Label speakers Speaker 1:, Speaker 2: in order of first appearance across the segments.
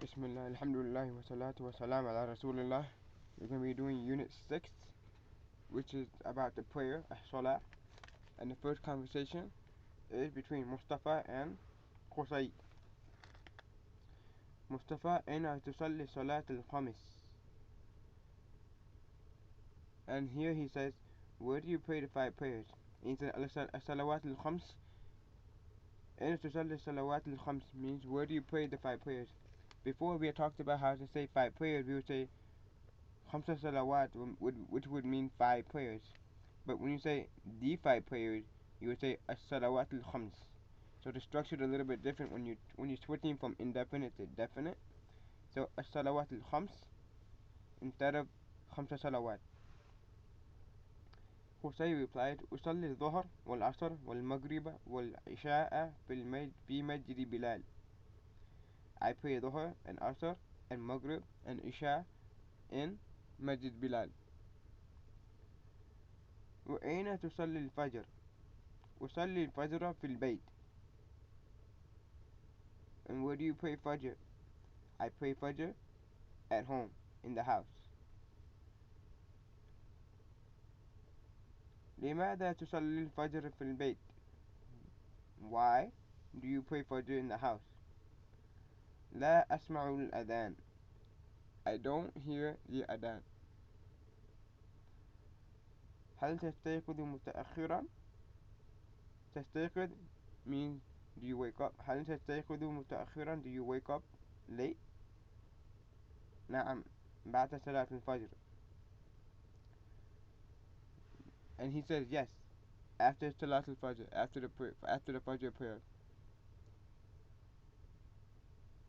Speaker 1: Bismillah, alhamdulillah, wa salatu wa salam ala rasulillah. We're going to be doing unit 6, which is about the prayer, as-salah. And the first conversation is between Mustafa and Qusay. Mustafa, أين تصلي صلاة الخمس? And here he says, where do you pray the 5 prayers? He said, as-salawat al-khams. أين تصلي صلوات الخمس means, where do you pray the 5 prayers? Before we had talked about how to say 5 prayers, we would say khamsa salawat, which would mean 5 prayers. But when you say the 5 prayers, you would say as-salawat al-khams. So the structure is a little bit different when you're switching from indefinite to definite. So as-salawat al-khams instead of khamsa salawat. Qusay replied, أصلي الظهر والعصر والمغرب والعشاء في مسجد بلال. I pray Dhuhr and Asr and Maghrib and Isha in Masjid Bilal. وأين تصلي الفجر؟ أصلي الفجر في البيت. And where do you pray Fajr? I pray Fajr at home, in the house. لماذا تصلي الفجر في البيت? Why do you pray Fajr in the house? لا أسمع الأذان. I don't hear the adhan. هل تستيقظ متأخرا؟ تستيقظ means, do you wake up? هل تستيقظ متأخرا? Do you wake up late? نعم بعد صلاة الفجر. And he says yes, after Salat al-Fajr, after the Fajr prayer.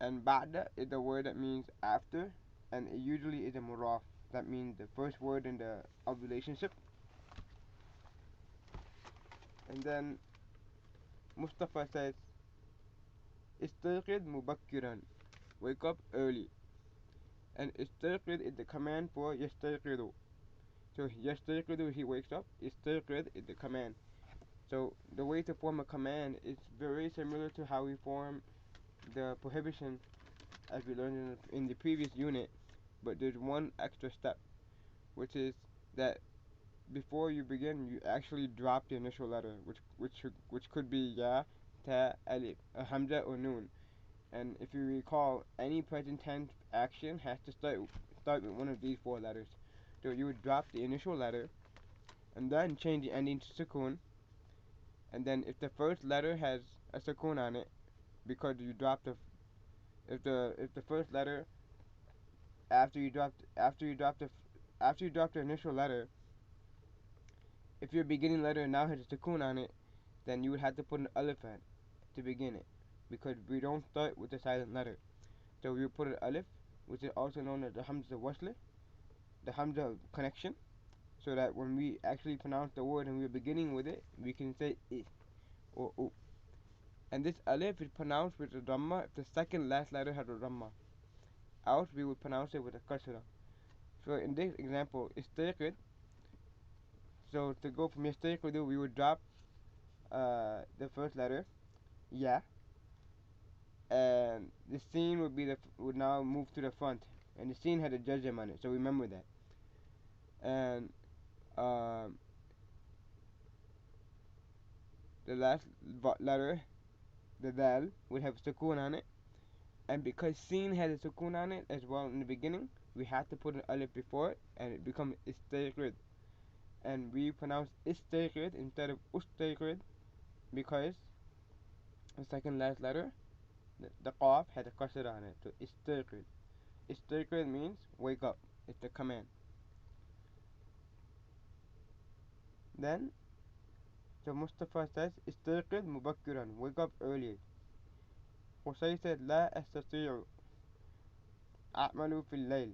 Speaker 1: And ba'da is the word that means after, and it usually is a muraf. That means the first word in the relationship. And then Mustafa says, استيقظ مبكرا, wake up early. And استيقظ is the command for يستيقظ. So يستيقظ, he wakes up. استيقظ is the command. So the way to form a command is very similar to how we form the prohibition as we learned in the previous unit, but there's one extra step, which is that before you begin, you actually drop the initial letter, which could be ya, ta, alif, hamza, or noon. And if you recall, any present tense action has to start with one of these 4 letters. So you would drop the initial letter, and then change the ending to sukun. And then if the first letter has a sukun on it, because you dropped if the first letter after you drop the initial letter, if your beginning letter now has a sukun on it, then you would have to put an alif to begin it, because we don't start with the silent letter. So we would put an alif, which is also known as the hamza wasl, the hamza connection, so that when we actually pronounce the word and we're beginning with it, we can say I or U. And this alif is pronounced with a dhamma if the second last letter has a dhamma. Else we would pronounce it with a kasra. So in this example, istayqid. So to go from istayqidu, we would drop the first letter, ya, and the scene would now move to the front, and the scene had a jazm on it. So remember that. And the last letter, the dal, would have sukoon on it. And because sin has a sukoon on it as well in the beginning, we have to put an alif before it, and it becomes istayqid. And we pronounce istayqid instead of ustayqid because the second last letter, the qaf, has a qasr on it. So istayqid. Istayqid means wake up. It's the command. Then, so Mustafa says, istayqid mubakkiran, wake up early. Qusay said, لا أستطيع أعمل في الليل.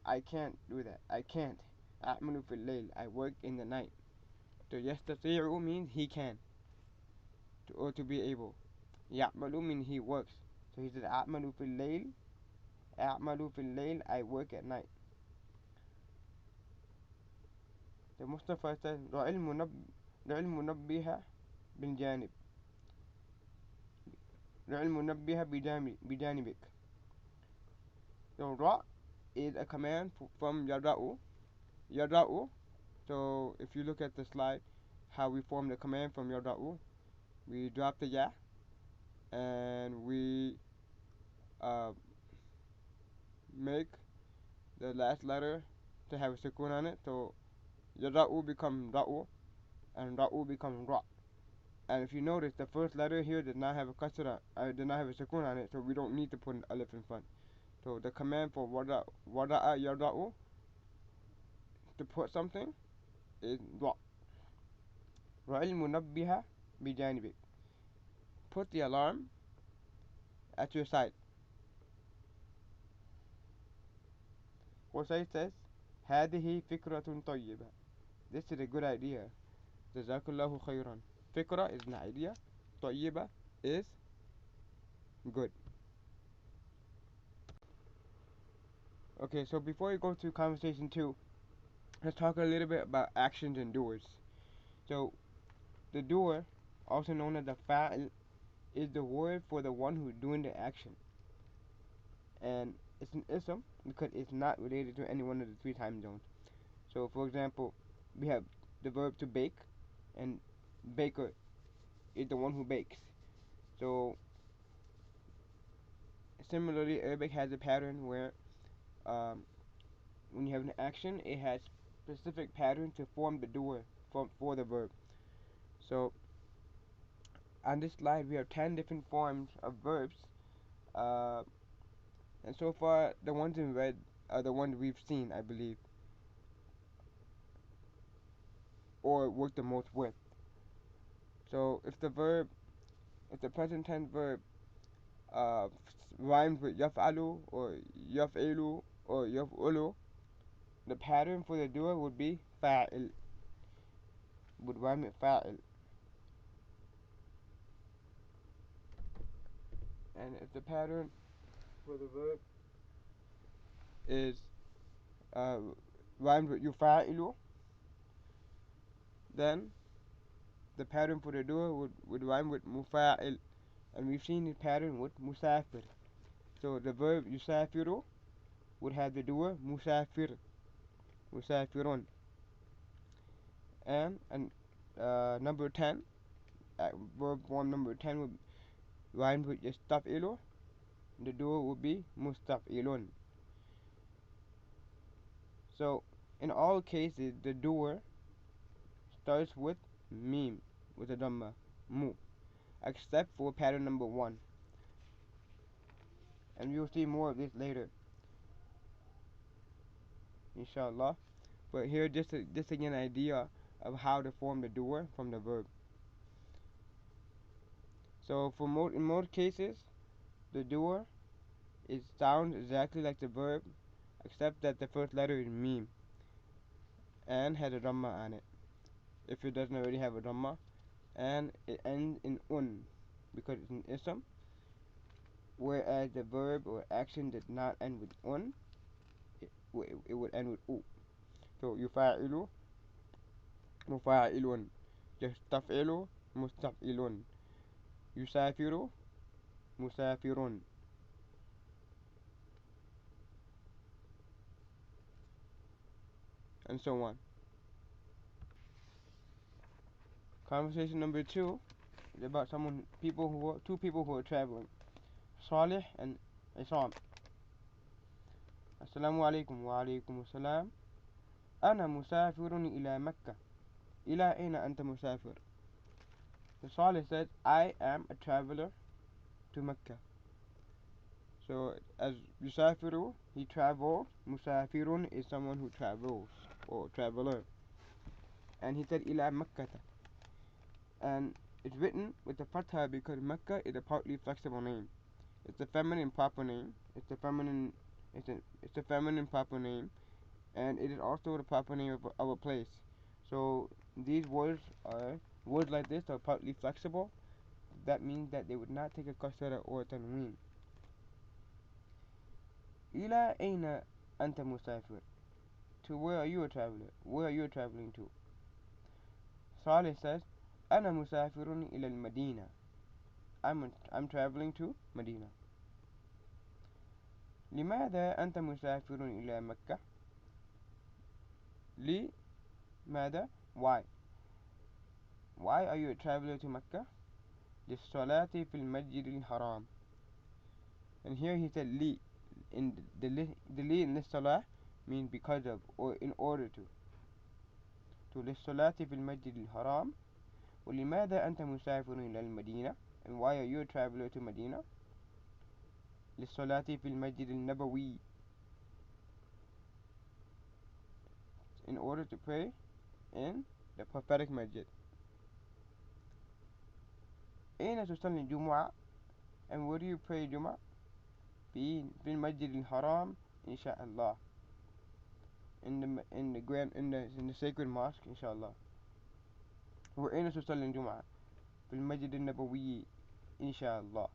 Speaker 1: I can't do that. I can't. أعمل في الليل. I work in the night. So يستطيع means he can, or to be able. يعمل means he works. So he said أعمل في الليل. أعمل في الليل. I work at night. So Mustafa says ضع المنبه بالجانب. ضع المنبه بجانبك. So ra is a command from yada'u. Yada'u. So if you look at the slide, how we form the command from yada'u, we drop the ya and we uh, make the last letter to have a sukun on it. So yada'u becomes ra'u and ra'u becomes ra. And if you notice, the first letter here did not have a kasra, did not have a sukun on it, so we don't need to put an alif in front. So the command for wada'a yada'u, to put something, is ra. Ra'il munabbiha bijanibik. Put the alarm at your side. Qusay says, هذه فكرة طيبة. This is a good idea. Jazakallahu khayran. Fikra is an idea. طيبة is good. Okay, so before we go to conversation 2, let's talk a little bit about actions and doers. So, the doer, also known as the fa'il, is the word for the one who's doing the action. And it's an ism because it's not related to any one of the three time zones. So, for example, we have the verb to bake, and baker is the one who bakes. So, similarly, Arabic has a pattern where when you have an action, it has specific pattern to form the doer for the verb. So, on this slide, we have 10 different forms of verbs. Uh, and so far, the ones in red are the ones we've seen, I believe, or work the most with. So, if the present tense verb uh, rhymes with yaf'alu or yaf'ilu or yaf'ulu, the pattern for the doer would be fa'il, would rhyme with fa'il. And if the pattern for the verb is uh, rhymed with yufa'ilu, then the pattern for the doer would rhyme with mufa'il. And we've seen the pattern with musafir. So the verb yusafiru would have the doer musafir, musafirun. And number 10, verb form number 10 would rhyme with yastafilu. The doer would be mustafilun. So in all cases, the doer starts with meme, with a dhamma, mu, except for pattern number 1. And we'll see more of this later, inshallah. But here, just to get an idea of how to form the doer from the verb. So in most cases, the doer sounds exactly like the verb, except that the first letter is meme and has a dhamma on it, if it doesn't already have a dhamma, and it ends in un because it's an ism, whereas the verb or action did not end with un, it would end with u. So yufa'ilu, mufa'ilun, yastaf'ilu, mustaf'ilun, yusafiru, musafirun, and so on. Conversation number 2 is about two people who are traveling, Salih and Isam. Assalamu alaikum wa alaikum assalam. أنا مسافر إلى مكة. إلى أين أنت مسافر? So Salih says, I am a traveler to Mecca. So as yusafiru, he travels. Musafirun is someone who travels or traveler. And he said ila Makkata. And it's written with the fatha because Mecca is a partly flexible name. It's a feminine proper name. It's a feminine proper name, and it is also the proper name of a place. So these words like this are partly flexible. That means that they would not take a kasra or a tanween. Ila aina anta musafir. To where are you a traveler? Where are you traveling to? Salih says, Ana musafirun ila al-Madina. I'm traveling to Medina. لماذا أنت مسافر إلى مكة؟ لماذا why are you a traveler to Mecca؟ للصلاة في المسجد الحرام. And here he said li. In the li in this salah means because of or in order to. للصلاة في المسجد الحرام. ولماذا أنت مسافر إلى المدينة؟ And why are you a traveler to Medina؟ للصلاة في المسجد النبوي. In order to pray in the prophetic masjid. أين تصلي الجمعة؟ And where do you pray Jum'ah؟ في المسجد الحرام إن شاء الله. In the sacred mosque إن شاء الله. وأين تصلي الجمعة؟ في المسجد النبوي إن شاء الله.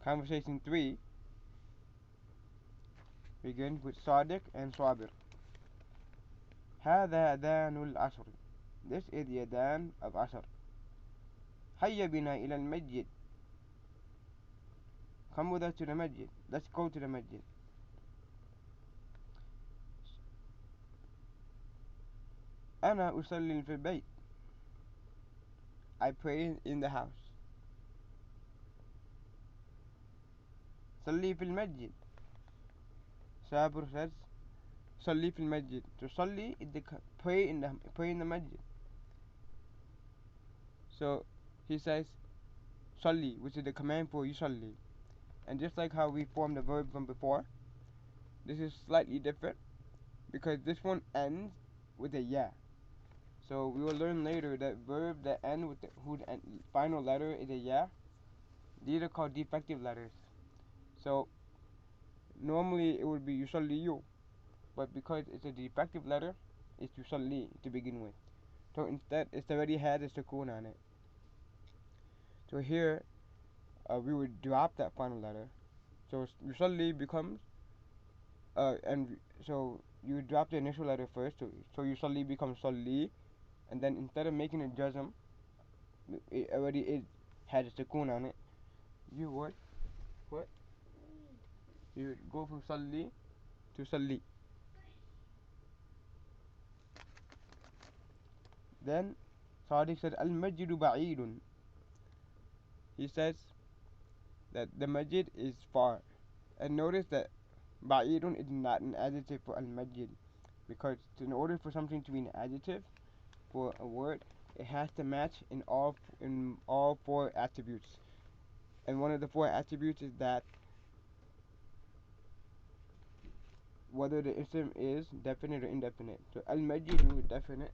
Speaker 1: Conversation 3 begins with Sadiq and Sabir. هذا أذان العصر. This is the adhan of Asr. هيا بنا إلى المسجد. Come with us to the masjid. Let's go to the masjid. أنا أصلي في البيت. I pray in the house. صلي في المسجد. Sabir says صلي في المسجد. To صلي is the pray in the masjid. So he says صلي, which is the command for يصلي. And just like how we formed the verb from before, this is slightly different because this one ends with a ya. So we will learn later that verbs that end with whose final letter is a ya, these are called defective letters. So normally it would be yusalliyu, but because it's a defective letter, it's yusalli to begin with. So instead, it's already had a sukoon on it. So here, we would drop that final letter. So yusalli becomes, and so you drop the initial letter first. So yusalli becomes salli, and then instead of making a jazm, it had a sukoon on it. You would what? You would go from salli to salli. Then Sadiq said, Al-Masjidu ba'idun. He says that the masjid is far. And notice that ba'idun is not an adjective for al-masjid. Because in order for something to be an adjective for a word, it has to match in all four attributes. And one of the four attributes is that whether the ism is definite or indefinite. So al-masjidu is definite,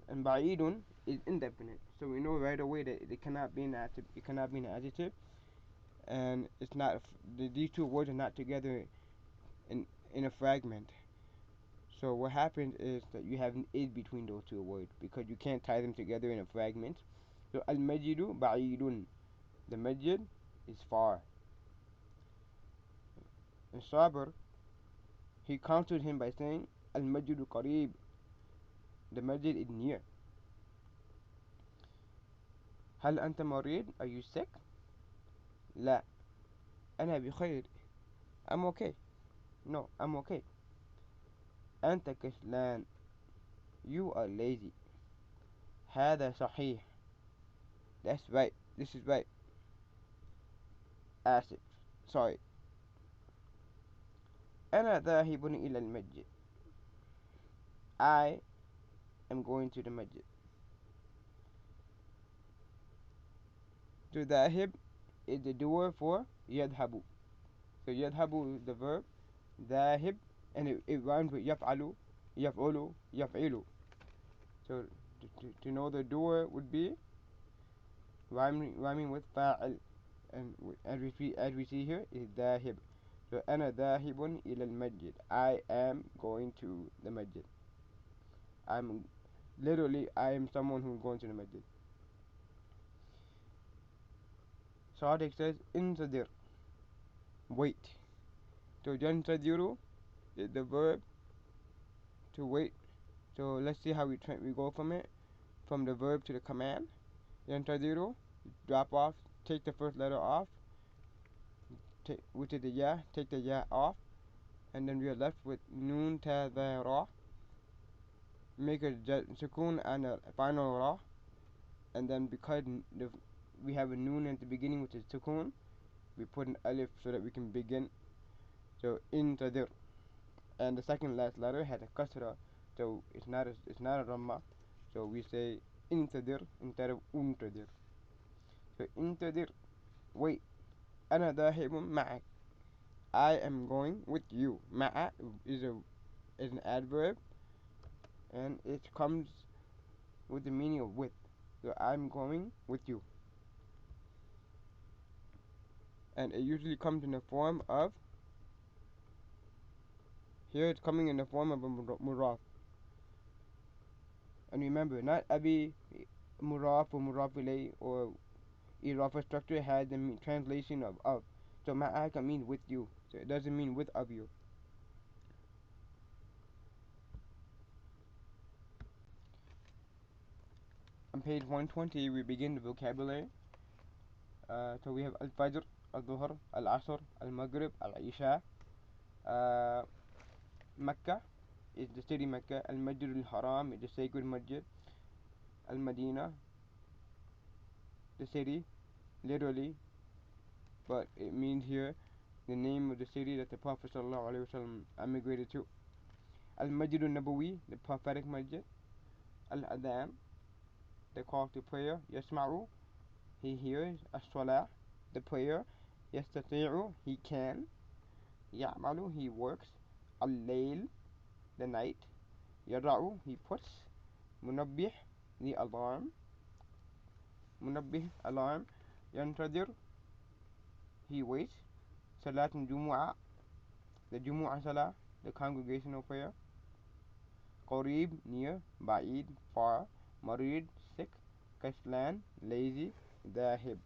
Speaker 1: and ba'idun is indefinite. So we know right away that it cannot be an adjective, and it's not. These two words are not together in a fragment. So what happens is that you have an id between those two words because you can't tie them together in a fragment. So al-majidu ba'idun. The majid is far. And Sabr, he countered him by saying al-majidu qareeb. The majid is near. هل أنت مريض? Are you sick? لا أنا بخير. I'm okay. No, I'm okay. أنت كسلان. You are lazy. هذا صحيح. That's right. This is right. آسف. Sorry. أنا ذاهب إلى المسجد. I am going to the masjid. So ذاهب is the doer for يذهب. So يذهب is the verb. ذاهب, and it rhymes with يفعل, يفعل, يفعل. So to know the doer would be rhyming with فاعل, and as we see here is ذاهب. So أنا ذاهب إلى المسجد. I am going to the masjid. I am someone who is going to the masjid. Sadiq says intadir. Wait. So yantadiru is the verb to wait. So let's see how we go from the verb to the command. Yantadiru drop off, take the first letter off, which is the ya, take the ya off, and then we are left with noon ta the ra. Make a sukoon and a final ra, and then because we have a noon at the beginning, which is sukoon, we put an alif so that we can begin. So intadir, and the second last letter had a kasra, so it's not a ramma. So we say intadir instead of untadir. So intadir, wait. أنا ذاهب معك. I am going with you. مع is an adverb, and it comes with the meaning of with. So I'm going with you, and it usually comes in the form of. Here it's coming in the form of a muraf. And remember, not every muraf or muraf ilay or irafa structure has the translation of. So ma'aka means with you. So it doesn't mean with of you. On page 120, we begin the vocabulary. So we have al-fajr, al-dhuhr, al-asr, al-maghrib, al-isha. Uh, Mecca is the city Mecca. Al-Masjid al-Haram is the sacred masjid. Al-Madinah, the city, literally, but it means here the name of the city that the Prophet ﷺ emigrated to. Al-Masjid al-Nabawi, the prophetic masjid. Al-Adhan, the call to prayer. Yasma'u, he hears. As-Salah, the prayer. Yastati'u, he can. Ya'malu, he works. Al-Layl, the night. Yada'u, he puts. Munabbih, the alarm. Munabbih, alarm. Yantadir, he waits. Salat al-Jumu'ah, the Jumu'ah Salah, the congregational prayer. Qarib, near. Ba'id, far. Marid, sick. Kaslan, lazy. Dahib,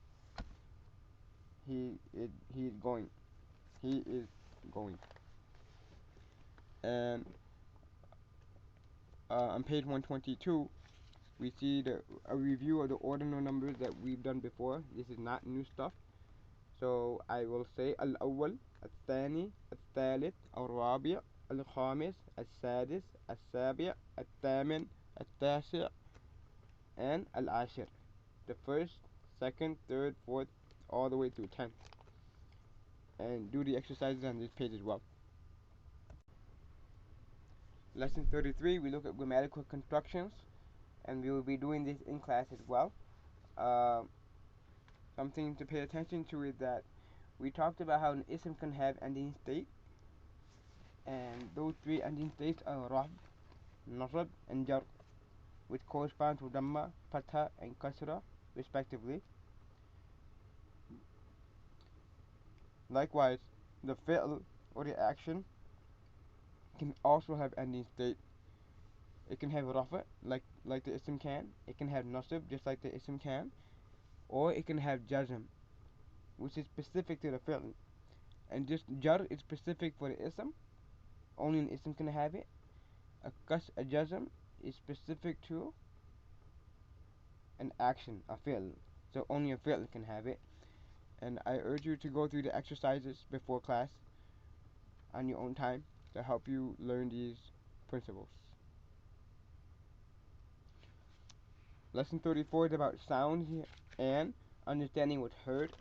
Speaker 1: he is going. He is going. And on page 122, we see a review of the ordinal numbers that we've done before. This is not new stuff. So I will say al-awwal, al-thani, al-thalith, al-rabi', al-khamis, al-sadis, al-sabi', al-thamin, al-tasi', and al-ashir. The first, second, third, fourth, all the way through 10. And do the exercises on this page as well. Lesson 33, we look at grammatical constructions, and we will be doing this in class as well. Something to pay attention to is that we talked about how an ism can have ending state, and those three ending states are raf, nasab, and jar, which correspond to dhamma, fatha, and kasra, respectively. Likewise, the fi'l, or the action, can also have ending state. It can have rafa, like the ism can. It can have nasab, just like the ism can. Or it can have jazm, which is specific to the fi'l. And just jar is specific for the ism. Only an ism can have it. A jazm is specific to an action, a fi'l. So only a fi'l can have it. And I urge you to go through the exercises before class on your own time to help you learn these principles. Lesson 34 is about sounds and understanding what's heard.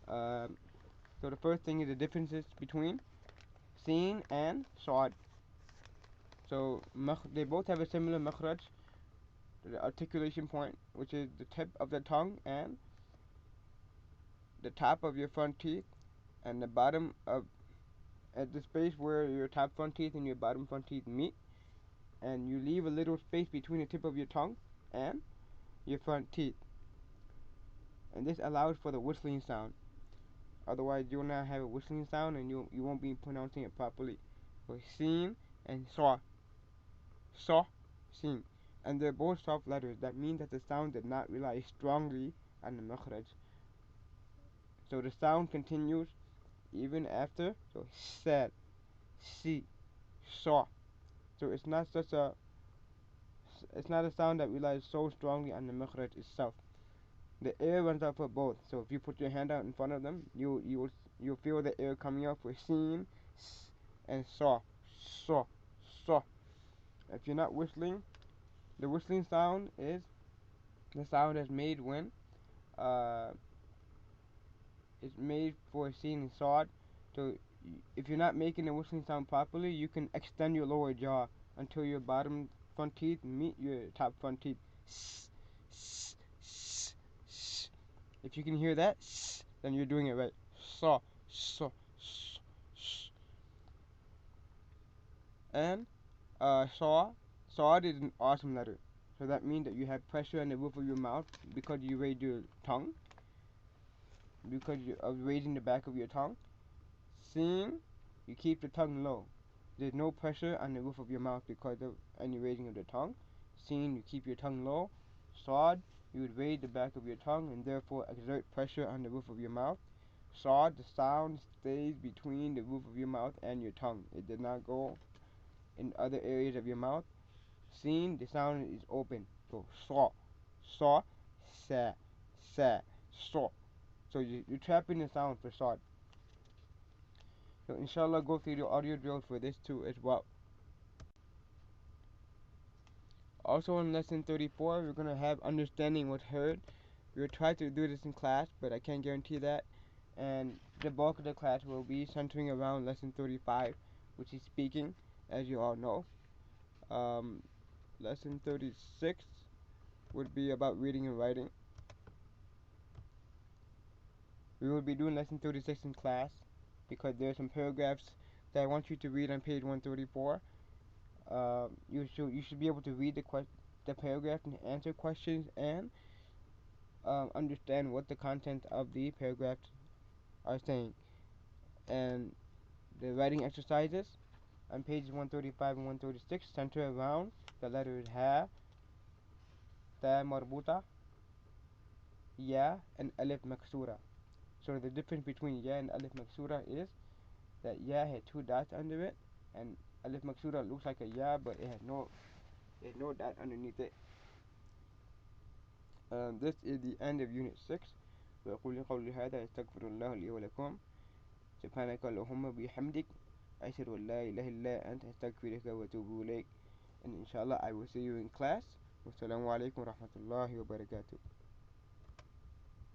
Speaker 1: So the first thing is the differences between seen and sawd. So they both have a similar makhraj, the articulation point, which is the tip of the tongue and the top of your front teeth and the bottom of at the space where your top front teeth and your bottom front teeth meet, and you leave a little space between the tip of your tongue and your front teeth, and this allows for the whistling sound. Otherwise you'll not have a whistling sound and you won't be pronouncing it properly. So seen and saw, seen, and they're both soft letters. That means that the sound did not rely strongly on the makhraj. So the sound continues even after. So said, see, saw. So it's not a sound that relies so strongly on the makhraj itself. The air runs out for both. So if you put your hand out in front of them, you'll feel the air coming out for seen, s, and saw, saw, saw. If you're not whistling, the whistling sound is the sound that's made when uh it's made for seen and sawed. So if you're not making the whistling sound properly, you can extend your lower jaw until your bottom front teeth meet your top front teeth. S, s, s, s. If you can hear that, s, then you're doing it right. Saw, saw, s, s. And sawed is an awesome letter. So that means that you have pressure on the roof of your mouth because you raise your tongue, because of raising the back of your tongue. Seen, you keep the tongue low. There's no pressure on the roof of your mouth because of any raising of the tongue. Seen, you keep your tongue low. Sawed, you would raise the back of your tongue and therefore exert pressure on the roof of your mouth. Sawed, the sound stays between the roof of your mouth and your tongue. It does not go in other areas of your mouth. Seen, the sound is open. So saw, sa, sa, saw. So you're trapping the sound for sawed. So inshallah go through the audio drills for this too as well. Also in lesson 34 we're going to have understanding what's heard. We'll try to do this in class, but I can't guarantee that. And the bulk of the class will be centering around lesson 35, which is speaking, as you all know. Lesson 36 would be about reading and writing. We will be doing lesson 36 in class because there are some paragraphs that I want you to read on page 134. You should be able to read the paragraph and answer questions and understand what the content of the paragraphs are saying. And the writing exercises on pages 135 and 136 center around the letters ha, ta marbuta, ya, and alif maksura. So the difference between ya and alif maksura is that ya had two dots under it, and alif maksura looks like a ya, but it had no dot underneath it. This is the end of unit 6. وأقول قولي هذا أستغفر الله لي ولكم سبحانك اللهم بحمدك أشهد أن لا إله إلا أنت أستغفرك وأتوب إليك. And inshallah I will see you in class. Wassalamu alaikum wa rahmatullahi wa barakatuh.